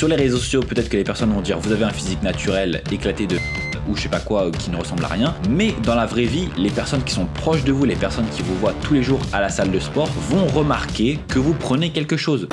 sur les réseaux sociaux, peut-être que les personnes vont dire vous avez un physique naturel éclaté de ou je sais pas quoi qui ne ressemble à rien, mais dans la vraie vie, les personnes qui sont proches de vous, les personnes qui vous voient tous les jours à la salle de sport vont remarquer que vous prenez quelque chose.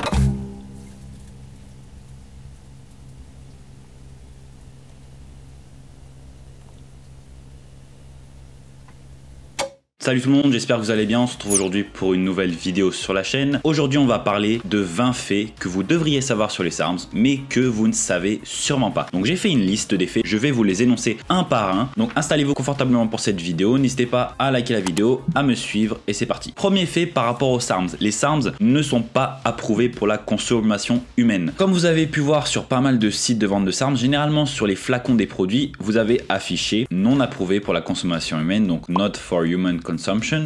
Salut tout le monde, j'espère que vous allez bien. On se retrouve aujourd'hui pour une nouvelle vidéo sur la chaîne. Aujourd'hui, on va parler de 20 faits que vous devriez savoir sur les SARMs, mais que vous ne savez sûrement pas. Donc j'ai fait une liste des faits, je vais vous les énoncer un par un. Donc installez-vous confortablement pour cette vidéo, n'hésitez pas à liker la vidéo, à me suivre et c'est parti. Premier fait par rapport aux SARMs. Les SARMs ne sont pas approuvés pour la consommation humaine. Comme vous avez pu voir sur pas mal de sites de vente de SARMs, généralement sur les flacons des produits, vous avez affiché non approuvé pour la consommation humaine, donc not for human consumption.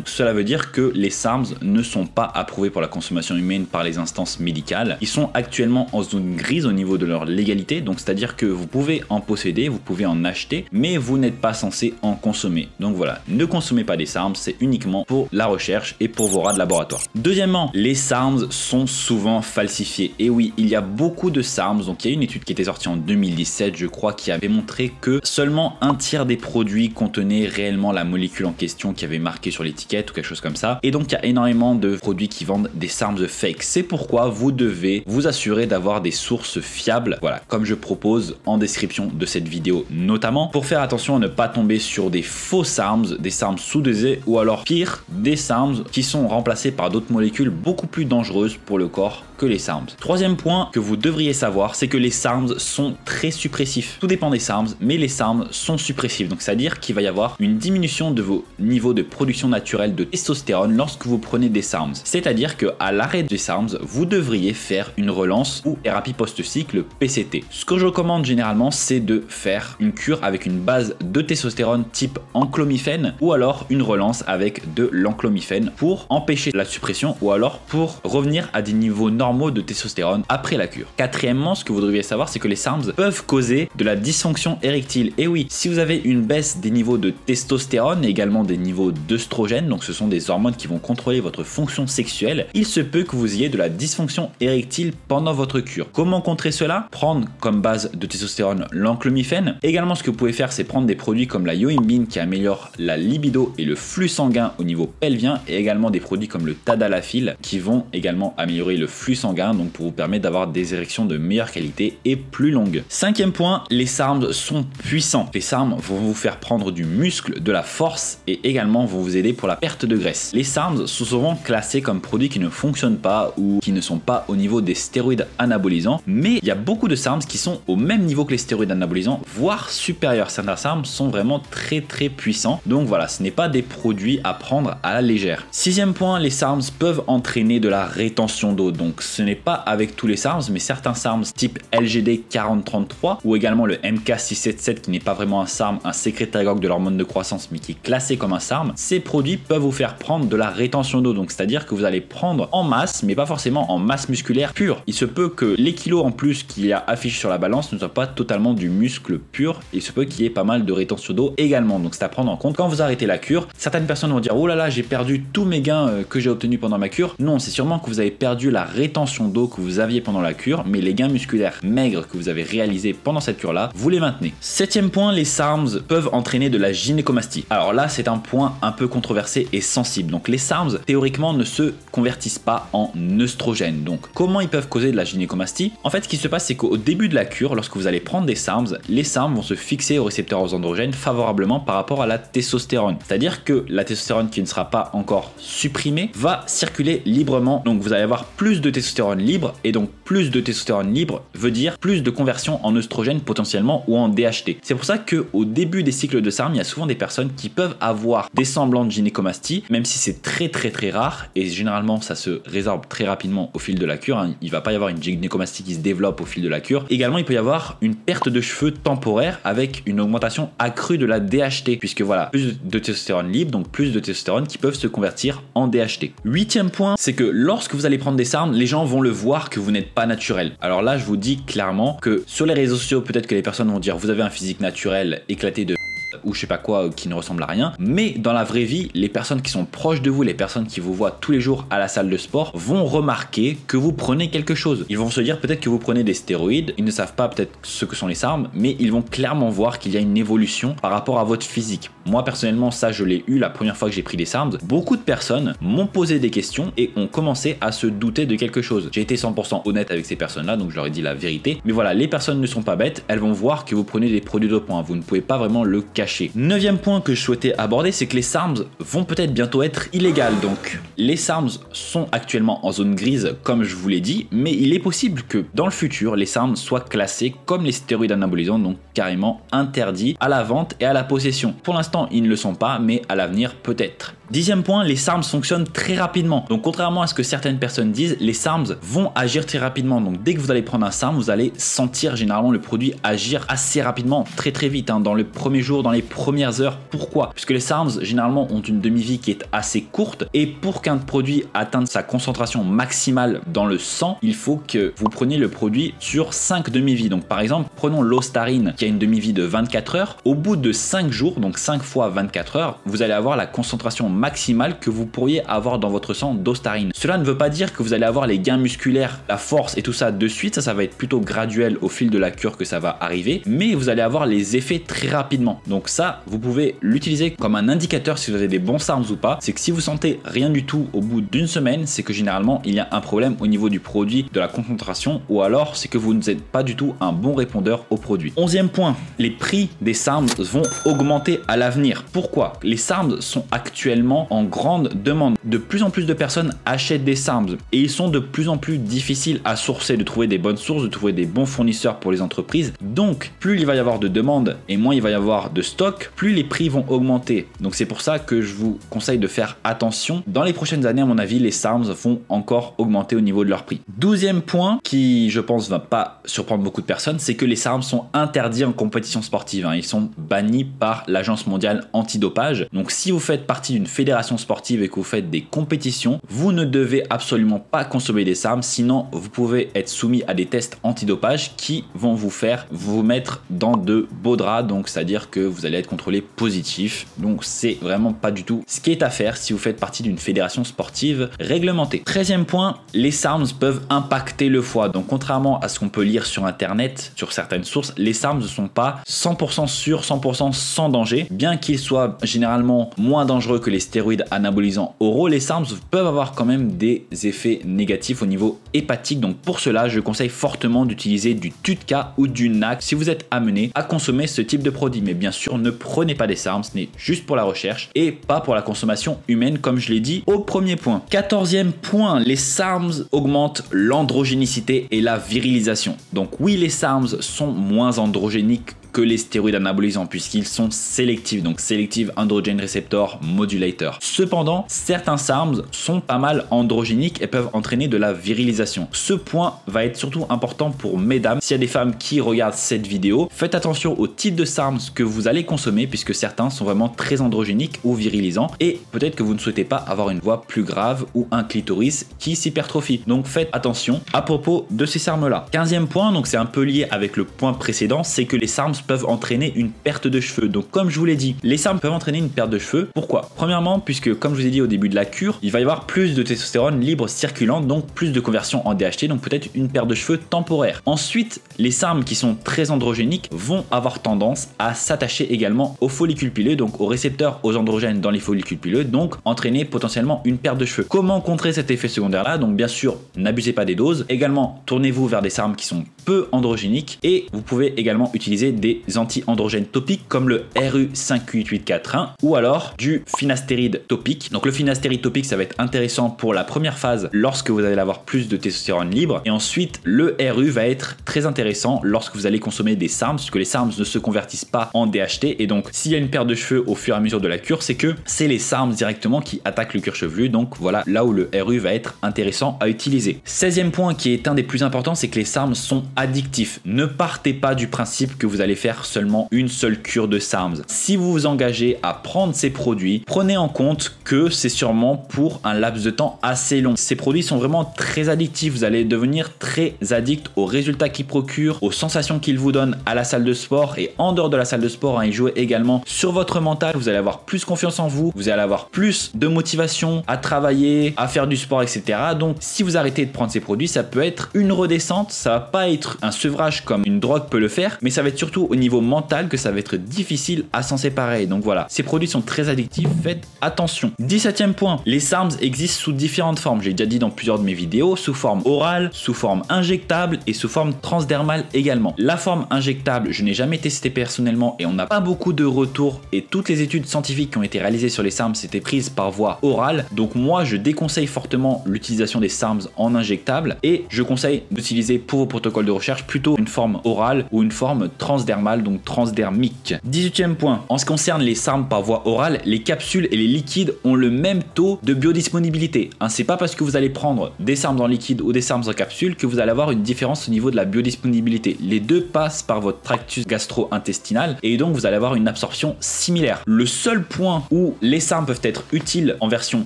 Cela veut dire que les SARMs ne sont pas approuvés pour la consommation humaine par les instances médicales. Ils sont actuellement en zone grise au niveau de leur légalité, donc c'est-à-dire que vous pouvez en posséder, vous pouvez en acheter, mais vous n'êtes pas censé en consommer. Donc voilà, ne consommez pas des SARMs, c'est uniquement pour la recherche et pour vos rats de laboratoire. Deuxièmement, les SARMs sont souvent falsifiés. Et oui, il y a beaucoup de SARMs, donc il y a une étude qui était sortie en 2017, je crois, qui avait montré que seulement un tiers des produits contenaient réellement la molécule en question qui avait marqué sur l'étiquette ou quelque chose comme ça. Et donc il y a énormément de produits qui vendent des SARMs fake. C'est pourquoi vous devez vous assurer d'avoir des sources fiables, voilà, comme je propose en description de cette vidéo notamment, pour faire attention à ne pas tomber sur des faux SARMs, des SARMs sous-dosés ou alors pire, des SARMs qui sont remplacés par d'autres molécules beaucoup plus dangereuses pour le corps que les SARMs. Troisième point que vous devriez savoir, c'est que les SARMs sont très suppressifs. Tout dépend des SARMs, mais les SARMs sont suppressifs. Donc c'est-à-dire qu'il va y avoir une diminution de vos niveaux de production naturelle de testostérone lorsque vous prenez des SARMs. C'est-à-dire qu'à l'arrêt des SARMs, vous devriez faire une relance ou thérapie post-cycle PCT. Ce que je recommande généralement, c'est de faire une cure avec une base de testostérone type enclomifène ou alors une relance avec de l'enclomifène pour empêcher la suppression ou alors pour revenir à des niveaux normaux de testostérone après la cure. Quatrièmement, ce que vous devriez savoir, c'est que les SARMs peuvent causer de la dysfonction érectile. Et oui, si vous avez une baisse des niveaux de testostérone et également des niveaux d'œstrogène, donc ce sont des hormones qui vont contrôler votre fonction sexuelle, il se peut que vous ayez de la dysfonction érectile pendant votre cure. Comment contrer cela? Prendre comme base de testostérone l'enclomifène. Également, ce que vous pouvez faire, c'est prendre des produits comme la yohimbine qui améliore la libido et le flux sanguin au niveau pelvien, et également des produits comme le tadalafil qui vont également améliorer le flux sanguin, donc pour vous permettre d'avoir des érections de meilleure qualité et plus longues. Cinquième point, les SARMs sont puissants. Les SARMs vont vous faire prendre du muscle, de la force et également vont vous aider pour la perte de graisse. Les SARMs sont souvent classés comme produits qui ne fonctionnent pas ou qui ne sont pas au niveau des stéroïdes anabolisants, mais il y a beaucoup de SARMs qui sont au même niveau que les stéroïdes anabolisants, voire supérieurs. Certains SARMs sont vraiment très puissants, donc voilà, ce n'est pas des produits à prendre à la légère. Sixième point, les SARMs peuvent entraîner de la rétention d'eau, donc ce n'est pas avec tous les SARMs, mais certains SARMs type LGD 4033 ou également le MK677 qui n'est pas vraiment un SARM, un sécrétagogue de l'hormone de croissance mais qui est classé comme un SARM, ces produits peuvent vous faire prendre de la rétention d'eau, donc c'est-à-dire que vous allez prendre en masse mais pas forcément en masse musculaire pure. Il se peut que les kilos en plus qu'il y a affiché sur la balance ne soient pas totalement du muscle pur, et il se peut qu'il y ait pas mal de rétention d'eau également, donc c'est à prendre en compte quand vous arrêtez la cure. Certaines personnes vont dire oh là là, j'ai perdu tous mes gains que j'ai obtenus pendant ma cure. Non, c'est sûrement que vous avez perdu la rétention d'eau que vous aviez pendant la cure, mais les gains musculaires maigres que vous avez réalisés pendant cette cure là, vous les maintenez. Septième point, les SARMs peuvent entraîner de la gynécomastie. Alors là, c'est un point un peu controversé et sensible. Donc les SARMs théoriquement ne se convertissent pas en œstrogène. Donc comment ils peuvent causer de la gynécomastie? En fait, ce qui se passe, c'est qu'au début de la cure, lorsque vous allez prendre des SARMs, les SARMs vont se fixer aux récepteurs androgènes favorablement par rapport à la testostérone. C'est-à-dire que la testostérone qui ne sera pas encore supprimée va circuler librement. Donc vous allez avoir plus de testostérone libre, et donc plus de testostérone libre veut dire plus de conversion en œstrogène potentiellement ou en DHT. C'est pour ça qu'au début des cycles de SARM, il y a souvent des personnes qui peuvent avoir des semblants de gynécomastie, même si c'est très rare, et généralement ça se résorbe très rapidement au fil de la cure. Il va pas y avoir une gynécomastie qui se développe au fil de la cure. Également, il peut y avoir une perte de cheveux temporaire avec une augmentation accrue de la DHT, puisque voilà, plus de testostérone libre, donc plus de testostérone qui peuvent se convertir en DHT. Huitième point, c'est que lorsque vous allez prendre des SARMs, les gens vont le voir que vous n'êtes pas naturel. Alors là, je vous dis clairement que sur les réseaux sociaux, peut-être que les personnes vont dire vous avez un physique naturel éclaté de ou je sais pas quoi qui ne ressemble à rien. Mais dans la vraie vie, les personnes qui sont proches de vous, les personnes qui vous voient tous les jours à la salle de sport vont remarquer que vous prenez quelque chose. Ils vont se dire peut-être que vous prenez des stéroïdes, ils ne savent pas peut-être ce que sont les SARMs, mais ils vont clairement voir qu'il y a une évolution par rapport à votre physique. Moi personnellement, ça je l'ai eu la première fois que j'ai pris des SARMs. Beaucoup de personnes m'ont posé des questions et ont commencé à se douter de quelque chose. J'ai été 100% honnête avec ces personnes-là, donc je leur ai dit la vérité. Mais voilà, les personnes ne sont pas bêtes, elles vont voir que vous prenez des produits dopants, vous ne pouvez pas vraiment le cacher. 9e point que je souhaitais aborder, c'est que les SARMs vont peut-être bientôt être illégales. Donc les SARMs sont actuellement en zone grise, comme je vous l'ai dit, mais il est possible que dans le futur, les SARMs soient classés comme les stéroïdes anabolisants, donc carrément interdits à la vente et à la possession. Pour l'instant, ils ne le sont pas, mais à l'avenir, peut-être. 10e point, les SARMs fonctionnent très rapidement. Donc contrairement à ce que certaines personnes disent, les SARMs vont agir très rapidement. Donc dès que vous allez prendre un SARM, vous allez sentir généralement le produit agir assez rapidement, très vite, dans le premier jour, dans les premières heures. Pourquoi? Puisque les SARMs généralement ont une demi-vie qui est assez courte et pour qu'un produit atteigne sa concentration maximale dans le sang, il faut que vous preniez le produit sur 5 demi-vies. Donc par exemple, prenons l'Ostarine qui a une demi-vie de 24 heures. Au bout de 5 jours, donc 5 fois 24 heures, vous allez avoir la concentration maximale que vous pourriez avoir dans votre sang d'Ostarine. Cela ne veut pas dire que vous allez avoir les gains musculaires, la force et tout ça de suite, ça va être plutôt graduel au fil de la cure que ça va arriver, mais vous allez avoir les effets très rapidement. Donc ça, vous pouvez l'utiliser comme un indicateur si vous avez des bons SARMs ou pas. C'est que si vous sentez rien du tout au bout d'une semaine, c'est que généralement il y a un problème au niveau du produit, de la concentration, ou alors c'est que vous n'êtes pas du tout un bon répondeur au produit. 11e point, les prix des SARMs vont augmenter à l'avenir. Pourquoi? Les SARMs sont actuellement en grande demande. De plus en plus de personnes achètent des SARMs et ils sont de plus en plus difficiles à sourcer, de trouver des bonnes sources, de trouver des bons fournisseurs pour les entreprises. Donc plus il va y avoir de demandes et moins il va y avoir de stock, plus les prix vont augmenter. Donc c'est pour ça que je vous conseille de faire attention. Dans les prochaines années, à mon avis, les SARMs vont encore augmenter au niveau de leur prix. 12e point qui, je pense, va pas surprendre beaucoup de personnes, c'est que les SARMs sont interdits en compétition sportive. Ils sont bannis par l'Agence mondiale antidopage. Donc si vous faites partie d'une fédération sportive et que vous faites des compétitions, vous ne devez absolument pas consommer des SARMs, sinon vous pouvez être soumis à des tests antidopage qui vont vous faire vous mettre dans de beaux draps, donc c'est-à-dire que vous allez être contrôlé positif. Donc c'est vraiment pas du tout ce qui est à faire si vous faites partie d'une fédération sportive réglementée. 13e point, les SARMs peuvent impacter le foie. Donc contrairement à ce qu'on peut lire sur internet, sur certaines sources, les SARMs ne sont pas 100% sûrs, 100% sans danger. Bien qu'ils soient généralement moins dangereux que les stéroïdes anabolisants oraux, les SARMs peuvent avoir quand même des effets négatifs au niveau hépatique. Donc pour cela, je conseille fortement d'utiliser du TUDCA ou du NAC si vous êtes amené à consommer ce type de produit. Mais bien sûr, ne prenez pas des SARMs, ce n'est juste pour la recherche et pas pour la consommation humaine comme je l'ai dit au premier point. 14e point, les SARMs augmentent l'androgénicité et la virilisation. Donc oui, les SARMs sont moins androgéniques que les stéroïdes anabolisants puisqu'ils sont sélectifs, donc Selective Androgen Receptor Modulator. Cependant, certains SARMs sont pas mal androgéniques et peuvent entraîner de la virilisation. Ce point va être surtout important pour mesdames. S'il y a des femmes qui regardent cette vidéo, faites attention au type de SARMs que vous allez consommer puisque certains sont vraiment très androgéniques ou virilisants et peut-être que vous ne souhaitez pas avoir une voix plus grave ou un clitoris qui s'hypertrophie. Donc faites attention à propos de ces SARMs là. 15e point, donc c'est un peu lié avec le point précédent, c'est que les SARMs peuvent entraîner une perte de cheveux. Donc comme je vous l'ai dit, les SARMs peuvent entraîner une perte de cheveux. Pourquoi? Premièrement, puisque comme je vous ai dit au début de la cure, il va y avoir plus de testostérone libre circulant, donc plus de conversion en DHT, donc peut-être une perte de cheveux temporaire. Ensuite, les SARMs qui sont très androgéniques vont avoir tendance à s'attacher également aux follicules pileux, donc aux récepteurs aux androgènes dans les follicules pileux, donc entraîner potentiellement une perte de cheveux. Comment contrer cet effet secondaire là? Donc bien sûr, n'abusez pas des doses. Également, tournez-vous vers des SARMs qui sont peu androgéniques et vous pouvez également utiliser des anti-androgènes topiques comme le RU58841 ou alors du finastéride topique. Donc le finastéride topique, ça va être intéressant pour la première phase lorsque vous allez avoir plus de testostérone libre et ensuite le RU va être très intéressant lorsque vous allez consommer des SARMs puisque les SARMs ne se convertissent pas en DHT et donc s'il y a une perte de cheveux au fur et à mesure de la cure, c'est que c'est les SARMs directement qui attaquent le cuir chevelu, donc voilà là où le RU va être intéressant à utiliser. 16e point qui est un des plus importants, c'est que les SARMs sont addictifs. Ne partez pas du principe que vous allez faire faire seulement une seule cure de SARMs. Si vous vous engagez à prendre ces produits, prenez en compte que c'est sûrement pour un laps de temps assez long. Ces produits sont vraiment très addictifs. Vous allez devenir très addict aux résultats qu'ils procurent, aux sensations qu'ils vous donnent à la salle de sport et en dehors de la salle de sport. Ils jouent également sur votre mental. Vous allez avoir plus confiance en vous, vous allez avoir plus de motivation à travailler, à faire du sport, etc. Donc si vous arrêtez de prendre ces produits, ça peut être une redescente. Ça va pas être un sevrage comme une drogue peut le faire, mais ça va être surtout au niveau mental que ça va être difficile à s'en séparer. Donc voilà, ces produits sont très addictifs, faites attention. 17e point, les SARMs existent sous différentes formes. J'ai déjà dit dans plusieurs de mes vidéos, sous forme orale, sous forme injectable et sous forme transdermale également. La forme injectable, je n'ai jamais testé personnellement et on n'a pas beaucoup de retours, et toutes les études scientifiques qui ont été réalisées sur les SARMs étaient prises par voie orale. Donc moi, je déconseille fortement l'utilisation des SARMs en injectable et je conseille d'utiliser pour vos protocoles de recherche plutôt une forme orale ou une forme transdermale, donc transdermique. 18e point, en ce qui concerne les SARMs par voie orale, les capsules et les liquides ont le même taux de biodisponibilité. C'est pas parce que vous allez prendre des SARMs en liquide ou des SARMs en capsule que vous allez avoir une différence au niveau de la biodisponibilité. Les deux passent par votre tractus gastro-intestinal et donc vous allez avoir une absorption similaire. Le seul point où les SARMs peuvent être utiles en version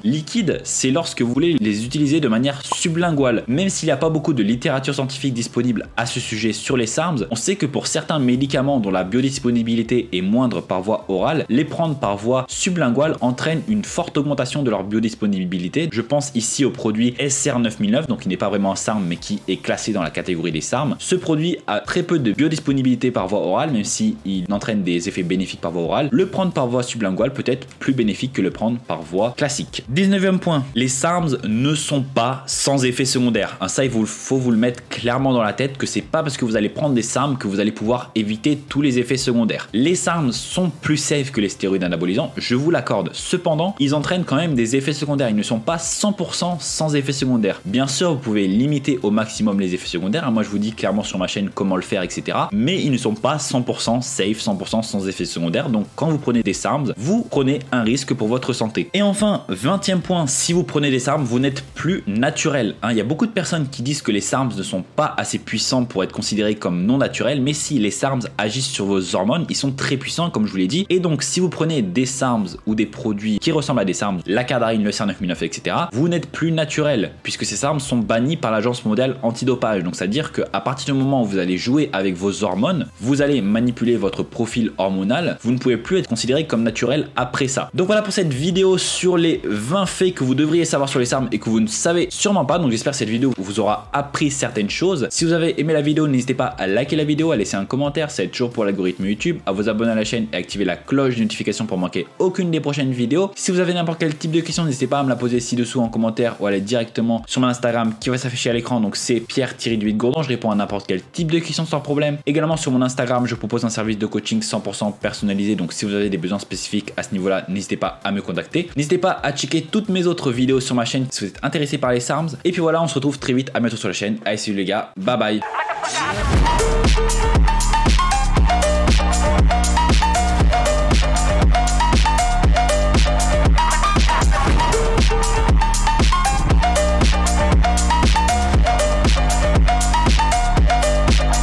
liquide, c'est lorsque vous voulez les utiliser de manière sublinguale. Même s'il n'y a pas beaucoup de littérature scientifique disponible à ce sujet sur les SARMs, on sait que pour certains médicaments dont la biodisponibilité est moindre par voie orale, les prendre par voie sublinguale entraîne une forte augmentation de leur biodisponibilité. Je pense ici au produit SR9009, donc qui n'est pas vraiment un SARM mais qui est classé dans la catégorie des SARMs. Ce produit a très peu de biodisponibilité par voie orale, même s'il entraîne des effets bénéfiques par voie orale. Le prendre par voie sublinguale peut être plus bénéfique que le prendre par voie classique. 19e point, les SARMs ne sont pas sans effets secondaires. Ça, il faut vous le mettre clairement dans la tête que c'est pas parce que vous allez prendre des SARMs que vous allez pouvoir éviter tous les effets secondaires. Les SARMs sont plus safe que les stéroïdes anabolisants, je vous l'accorde. Cependant, ils entraînent quand même des effets secondaires. Ils ne sont pas 100% sans effets secondaires. Bien sûr, vous pouvez limiter au maximum les effets secondaires. Moi, je vous dis clairement sur ma chaîne comment le faire, etc. Mais ils ne sont pas 100% safe, 100% sans effets secondaires. Donc, quand vous prenez des SARMs, vous prenez un risque pour votre santé. Et enfin, 20e point, si vous prenez des SARMs, vous n'êtes plus naturel. Il y a beaucoup de personnes qui disent que les SARMs ne sont pas assez puissants pour être considérés comme non naturels, mais si les SARMs agissent sur vos hormones, ils sont très puissants comme je vous l'ai dit. Et donc, si vous prenez des SARMs ou des produits qui ressemblent à des SARMs, la cardarine, le SR9009, etc., vous n'êtes plus naturel puisque ces SARMs sont bannis par l'Agence mondiale antidopage. Donc, c'est-à-dire qu'à partir du moment où vous allez jouer avec vos hormones, vous allez manipuler votre profil hormonal, vous ne pouvez plus être considéré comme naturel après ça. Donc voilà pour cette vidéo sur les 20 faits que vous devriez savoir sur les SARMs et que vous ne savez sûrement pas. Donc j'espère que cette vidéo vous aura appris certaines choses. Si vous avez aimé la vidéo, n'hésitez pas à liker la vidéo, à laisser un commentaire, ça aide toujours pour l'algorithme YouTube, à vous abonner à la chaîne et activer la cloche de notification pour manquer aucune des prochaines vidéos. Si vous avez n'importe quel type de question, n'hésitez pas à me la poser ci-dessous en commentaire ou à aller directement sur mon Instagram qui va s'afficher à l'écran. Donc c'est Pierre-Gourdon, je réponds à n'importe quel type de question sans problème. Également sur mon Instagram, je propose un service de coaching 100% personnalisé. Donc si vous avez des besoins spécifiques à ce niveau-là, n'hésitez pas à me contacter. N'hésitez pas à checker toutes mes autres vidéos sur ma chaîne si vous êtes intéressé par les SARMs. Et puis voilà, on se retrouve très vite. À bientôt sur la chaîne. Allez, salut les gars, bye bye.